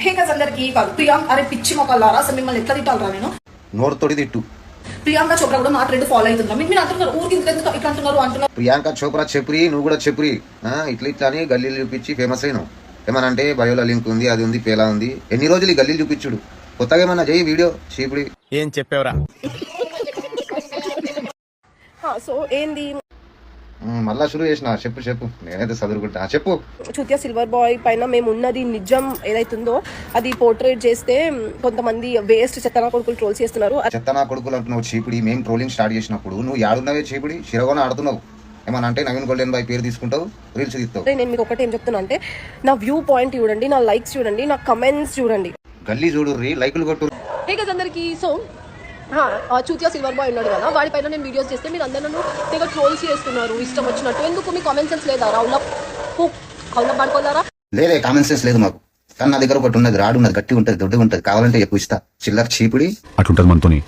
Hey guys అందరికి కాదు ప్రియాంక అరే పిచ్చి మొక్కలారా అసలు మిమ్మల్ని ఎట్లా తిట్టాలరా నేను నోరు తొడి తిట్టు. ప్రియాంక చోప్రా కూడా నా ట్రెండ్ ఫాలో అవుతుందా మీరు అంటున్నారు ఊరికి ఎందుకు ఇట్లా అంటున్నారు ప్రియాంక చోప్రా చెప్రి, నువ్వు కూడా చెప్రి. ఇట్లా ఇట్లా అని గల్లీలు చూపించి ఫేమస్ అయినావు. ఏమనంటే బయోలో లింక్ ఉంది, అది ఉంది, పేలా ఉంది. ఎన్ని రోజులు ఈ గల్లీలు చూపించుడు? కొత్తగా ఏమన్నా చేయి వీడియో చీపుడి. ఏం చెప్పావురా? సో ఏంది మళ్ళా షురు చేసిన. చెప్పు చెప్పు, నేనైతే చదువుకుంటా. చెప్పు. చూత్యా సిల్వర్ బాయ్ పైన మేము ఉన్నది నిజం ఏదైతుందో అది పోర్ట్రేట్ చేస్తే కొంతమంది వేస్ట్ చెత్తనా కొడుకులు ట్రోల్స్ చేస్తున్నారు. చెత్తనా కొడుకులు అంటున్నావు చీపుడి. మేము ట్రోలింగ్ స్టార్ట్ చేసినప్పుడు నువ్వు యాడున్నావే చీపుడి? శిరగోన ఆడుతున్నావు. ఏమన్నా అంటే నవీన్ గోల్డెన్ బాయ్ పేరు తీసుకుంటావు, రీల్స్ తీస్తావు. నేను మీకు ఒకటి ఏం చెప్తున్నా అంటే నా వ్యూ పాయింట్ చూడండి, నా లైక్స్ చూడండి, నా కమెంట్స్ చూడండి. గల్లీ చూడు, లైకులు కొట్టు. అందరికి సో చూత్యా సిల్వర్ బాయ్ ఉన్నాడు కదా, వాడి పైన నేను వీడియోస్ చేస్తే మీరు అందరూ నన్ను తెగ ట్రోల్స్ చేస్తున్నారు ఇష్టం వచ్చినట్టు. ఎందుకు మీ కామన్ సెన్స్ లేదా? రౌల పడుకోలేరా? లేదే కామన్ సెన్స్ లేదు మాకు. కానీ నా దగ్గర ఒకటి ఉన్నది, రాడు ఉన్నది, గట్టి ఉంటది, దొడ్డు ఉంటది. కావాలంటే ఎక్కువ ఇస్తా. చిల్లర చీపుడి అట్లుంటది మనతోని.